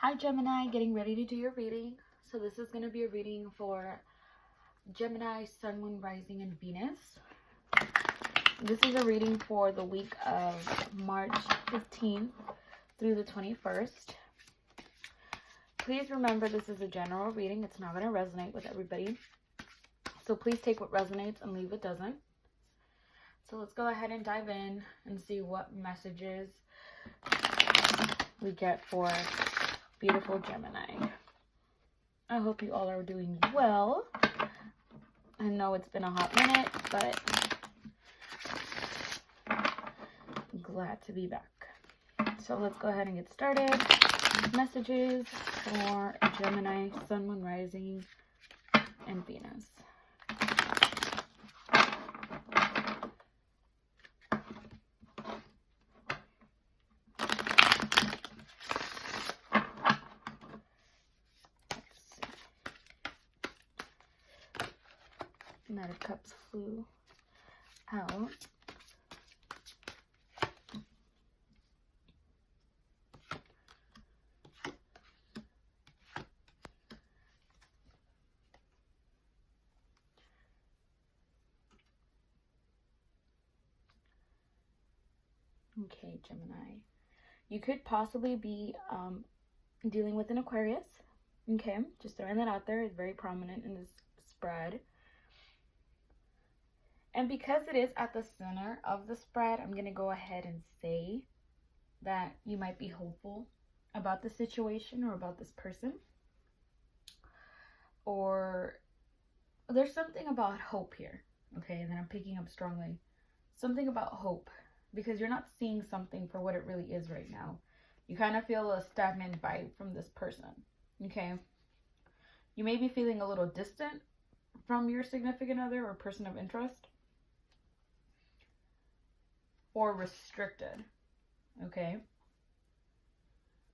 Hi Gemini, getting ready to do your reading. So this is going to be a reading for Gemini, Sun, Moon, Rising, and Venus. This is a reading for the week of March 15th through the 21st. Please remember this is a general reading. It's not going to resonate with everybody. So please take what resonates and leave what doesn't. So let's go ahead and dive in and see what messages we get for beautiful Gemini. I hope you all are doing well. I know it's been a hot minute, but I'm glad to be back. So let's go ahead and get started. Messages for Gemini, Sun, Moon, Rising, and Venus. Knight of Cups flew out. Okay, Gemini. You could possibly be dealing with an Aquarius. Okay, just throwing that out there. It's very prominent in this spread. And because it is at the center of the spread, I'm going to go ahead and say that you might be hopeful about the situation or about this person. Or there's something about hope here, okay, that I'm picking up strongly. Something about hope, because you're not seeing something for what it really is right now. You kind of feel a stagnant vibe from this person, okay? You may be feeling a little distant from your significant other or person of interest. Or restricted, okay?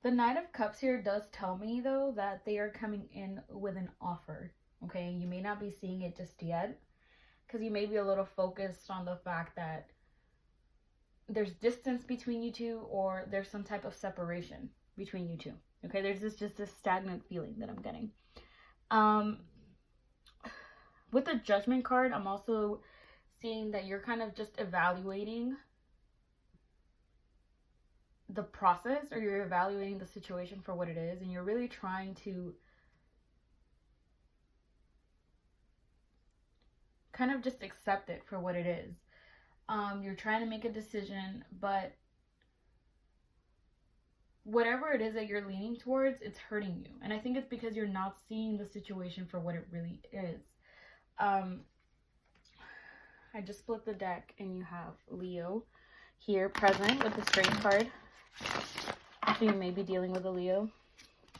The Knight of Cups here does tell me, though, that they are coming in with an offer, okay? You may not be seeing it just yet, because you may be a little focused on the fact that there's distance between you two, or there's some type of separation between you two, okay? There's just this stagnant feeling that I'm getting. With the Judgment card, I'm also seeing that you're kind of just evaluating the process, or you're evaluating the situation for what it is, and you're really trying to kind of just accept it for what it is. You're trying to make a decision, but whatever it is that you're leaning towards, it's hurting you. And I think it's because you're not seeing the situation for what it really is. I just split the deck, and you have Leo here present with the Strength card. So you may be dealing with a Leo.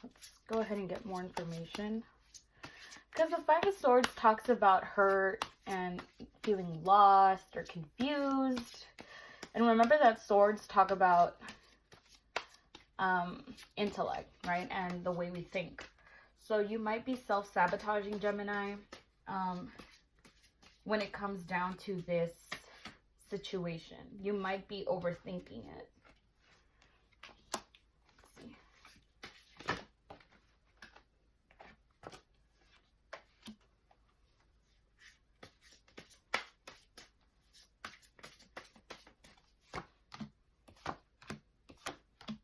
Let's go ahead and get more information. Because the Five of Swords talks about hurt and feeling lost or confused. And remember that swords talk about intellect, right? And the way we think. So you might be self-sabotaging, Gemini, when it comes down to this situation. You might be overthinking it.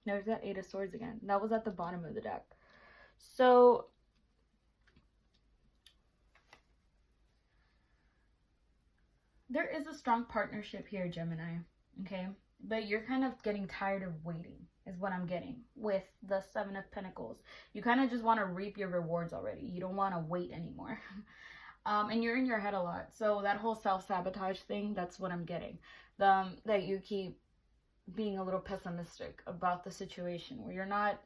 There's that Eight of Swords again. That was at the bottom of the deck. So there is a strong partnership here, Gemini, okay? But you're kind of getting tired of waiting, is what I'm getting with the Seven of Pentacles. You kind of just want to reap your rewards already. You don't want to wait anymore. And you're in your head a lot. So that whole self-sabotage thing, that's what I'm getting. That you keep being a little pessimistic about the situation, where you're not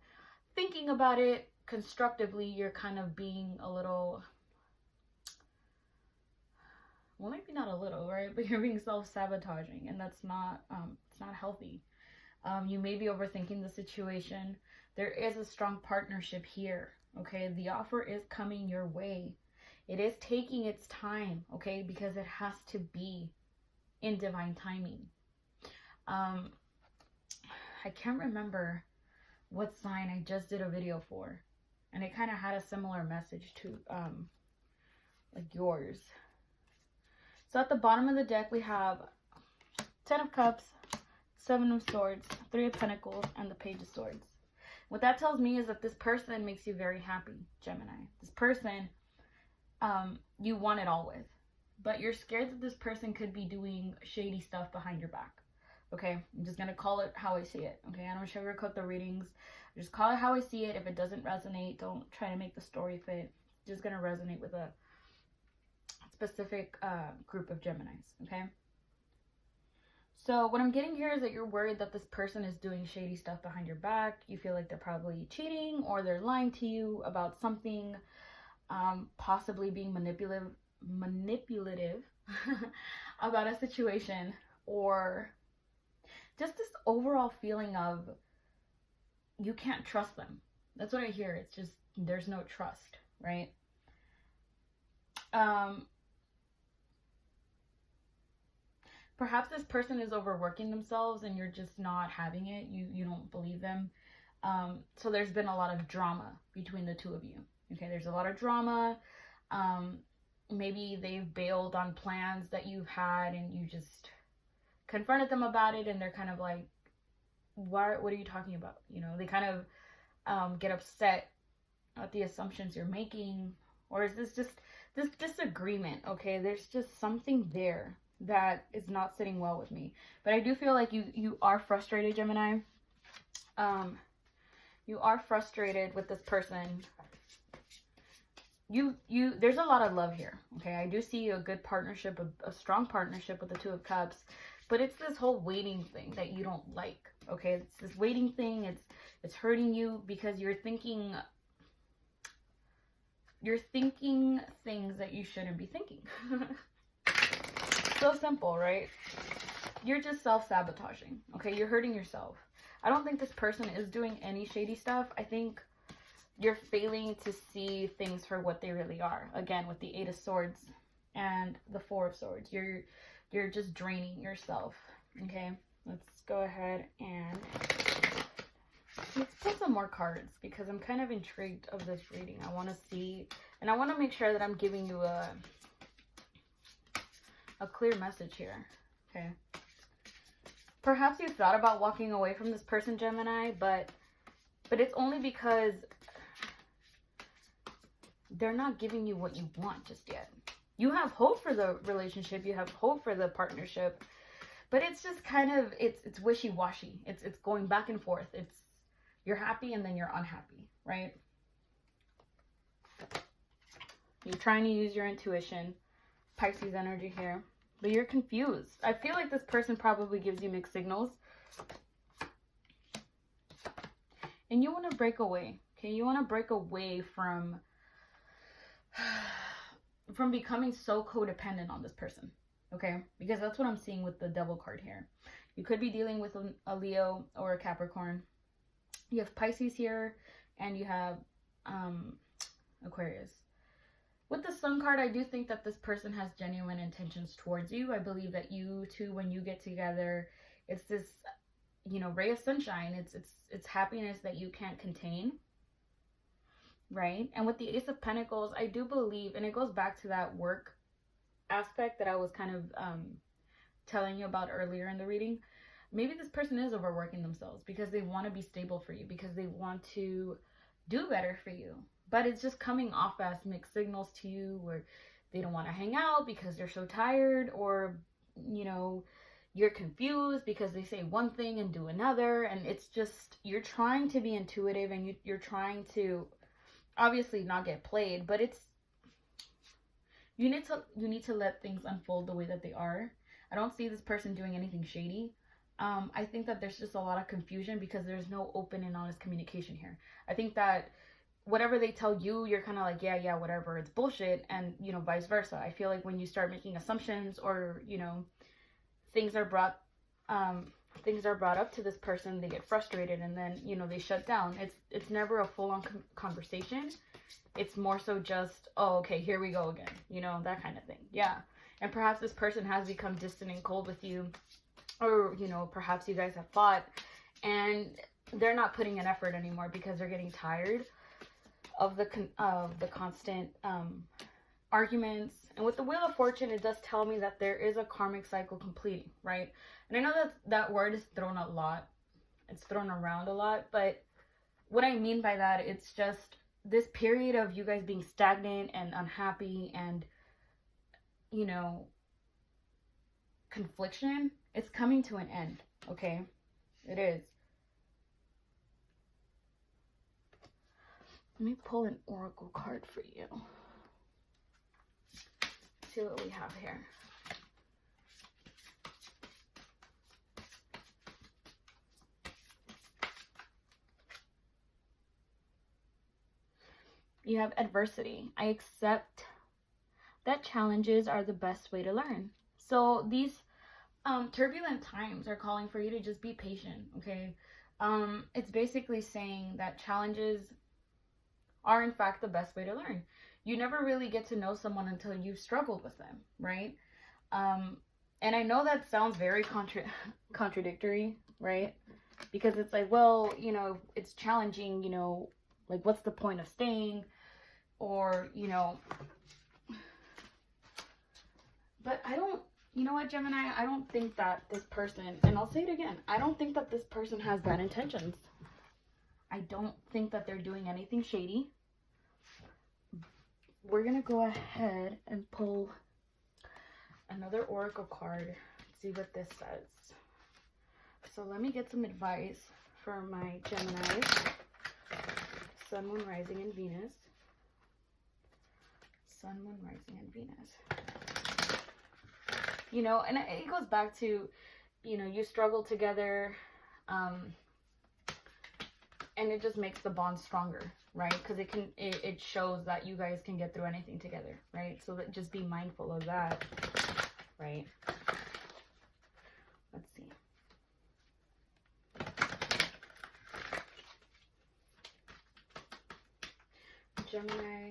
thinking about it constructively. You're kind of being a little, well, maybe not a little, right? But you're being self-sabotaging, and that's not, it's not healthy. You may be overthinking the situation. There is a strong partnership here, okay? The offer is coming your way. It is taking its time, okay? Because it has to be in divine timing. I can't remember what sign I just did a video for. And it kind of had a similar message to like yours. So at the bottom of the deck, we have 10 of Cups, 7 of Swords, 3 of Pentacles, and the Page of Swords. What that tells me is that this person makes you very happy, Gemini. This person you want it all with. But you're scared that this person could be doing shady stuff behind your back. Okay? I'm just going to call it how I see it. Okay? I don't sugarcoat the readings. Just call it how I see it. If it doesn't resonate, don't try to make the story fit. It's just going to resonate with a specific group of Geminis. Okay? So what I'm getting here is that you're worried that this person is doing shady stuff behind your back. You feel like they're probably cheating or they're lying to you about something, possibly being manipulative about a situation, or just this overall feeling of you can't trust them. That's what I hear. It's just there's no trust, right? Perhaps this person is overworking themselves and you're just not having it. You don't believe them. So there's been a lot of drama between the two of you. Okay, there's a lot of drama. Maybe they've bailed on plans that you've had and you just confronted them about it and they're kind of like, what are you talking about? You know, they kind of get upset at the assumptions you're making. Or is this just this disagreement? Okay, there's just something there that is not sitting well with me. But I do feel like you are frustrated, Gemini. You are frustrated with this person. There's a lot of love here. Okay, I do see a good partnership, a strong partnership with the Two of Cups, but it's this whole waiting thing that you don't like. Okay, it's this waiting thing. It's hurting you because you're thinking things that you shouldn't be thinking. So simple, right? You're just self-sabotaging. Okay, you're hurting yourself. I don't think this person is doing any shady stuff. I think you're failing to see things for what they really are. Again, with the 8 of Swords and the 4 of Swords, you're just draining yourself. Okay, let's go ahead and let's pull some more cards because I'm kind of intrigued of this reading. I want to see, and I want to make sure that I'm giving you a clear message here. Okay, perhaps you thought about walking away from this person, Gemini, but it's only because they're not giving you what you want just yet. You have hope for the relationship, you have hope for the partnership, but it's just kind of, it's wishy-washy. It's going back and forth. It's, you're happy and then you're unhappy, right? You're trying to use your intuition, Pisces energy here, but you're confused. I feel like this person probably gives you mixed signals. And you want to break away, okay? You want to break away from becoming so codependent on this person, okay? Because that's what I'm seeing with the Devil card here. You could be dealing with a Leo or a Capricorn. You have Pisces here, and you have Aquarius. With the Sun card, I do think that this person has genuine intentions towards you. I believe that you two, when you get together, it's this, you know, ray of sunshine. It's happiness that you can't contain, right? And with the Ace of Pentacles, I do believe, and it goes back to that work aspect that I was kind of telling you about earlier in the reading. Maybe this person is overworking themselves because they want to be stable for you, because they want to do better for you. But it's just coming off as mixed signals to you, where they don't want to hang out because they're so tired, or, you know, you're confused because they say one thing and do another. And it's just, you're trying to be intuitive and you're trying to obviously not get played, but it's, you need to let things unfold the way that they are. I don't see this person doing anything shady. I think that there's just a lot of confusion because there's no open and honest communication here. I think that whatever they tell you, you're kind of like, yeah, whatever, it's bullshit, and, you know, vice versa. I feel like when you start making assumptions, or, you know, things are brought up to this person, they get frustrated and then, you know, they shut down. It's never a full-on conversation. It's more so just, oh, okay, here we go again, you know, that kind of thing. Yeah. And perhaps this person has become distant and cold with you, or, you know, perhaps you guys have fought, and they're not putting an effort anymore because they're getting tired of the constant arguments. And with the Wheel of Fortune, it does tell me that there is a karmic cycle completing, right? And I know that word is thrown a lot. It's thrown around a lot, but what I mean by that, it's just this period of you guys being stagnant and unhappy and, you know, confliction, it's coming to an end, okay? It is. Let me pull an oracle card for you. See what we have here. You have adversity. I accept that challenges are the best way to learn. So these turbulent times are calling for you to just be patient, okay? It's basically saying that challenges are in fact the best way to learn. You never really get to know someone until you've struggled with them, right? And I know that sounds very contradictory, right? Because it's like, well, you know, it's challenging, you know, like what's the point of staying? Or, you know, but I don't, you know what, Gemini, I don't think that this person, and I'll say it again, I don't think that this person has bad intentions. I don't think that they're doing anything shady. We're going to go ahead and pull another oracle card, see what this says. So let me get some advice for my Geminis. Sun, Moon, Rising, and Venus. Sun, Moon, Rising, and Venus. You know, and it goes back to, you know, you struggle together, and it just makes the bond stronger, right? Because it shows that you guys can get through anything together, right? So that, just be mindful of that, right? Let's see. Gemini,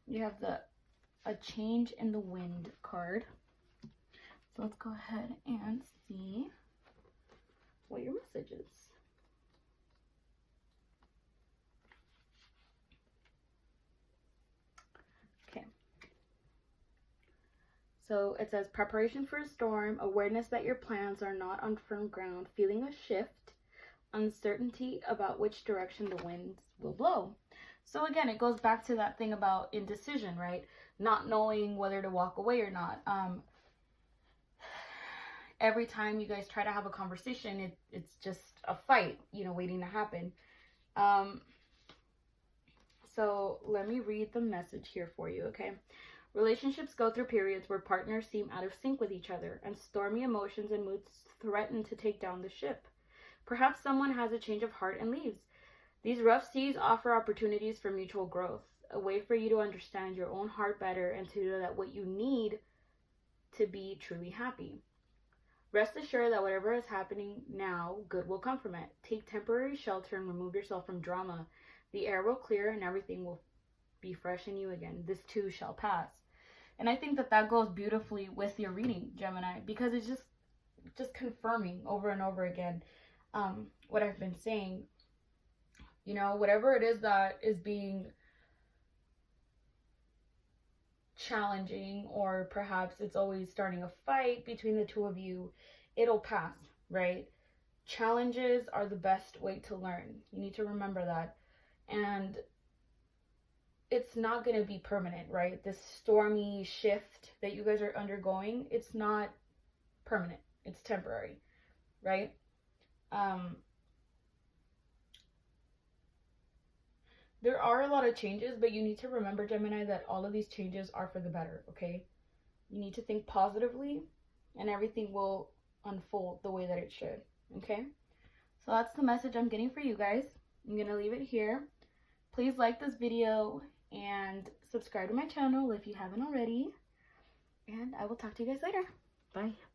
you have a change in the wind card. So let's go ahead and see what your message is. Okay. So it says preparation for a storm, awareness that your plans are not on firm ground, feeling a shift, uncertainty about which direction the winds will blow. So again, it goes back to that thing about indecision, right? Not knowing whether to walk away or not. Every time you guys try to have a conversation, it's just a fight, you know, waiting to happen. So let me read the message here for you, okay? Relationships go through periods where partners seem out of sync with each other, and stormy emotions and moods threaten to take down the ship. Perhaps someone has a change of heart and leaves. These rough seas offer opportunities for mutual growth, a way for you to understand your own heart better and to know that what you need to be truly happy. Rest assured that whatever is happening now, good will come from it. Take temporary shelter and remove yourself from drama. The air will clear and everything will be fresh in you again. This too shall pass. And I think that goes beautifully with your reading, Gemini, because it's just confirming over and over again what I've been saying. You know, whatever it is that is being challenging, or perhaps it's always starting a fight between the two of you, it'll pass, right? Challenges are the best way to learn. You need to remember that. And it's not going to be permanent, right? This stormy shift that you guys are undergoing, it's not permanent. It's temporary, right? There are a lot of changes, but you need to remember, Gemini, that all of these changes are for the better, okay? You need to think positively, and everything will unfold the way that it should, okay? So that's the message I'm getting for you guys. I'm going to leave it here. Please like this video and subscribe to my channel if you haven't already. And I will talk to you guys later. Bye.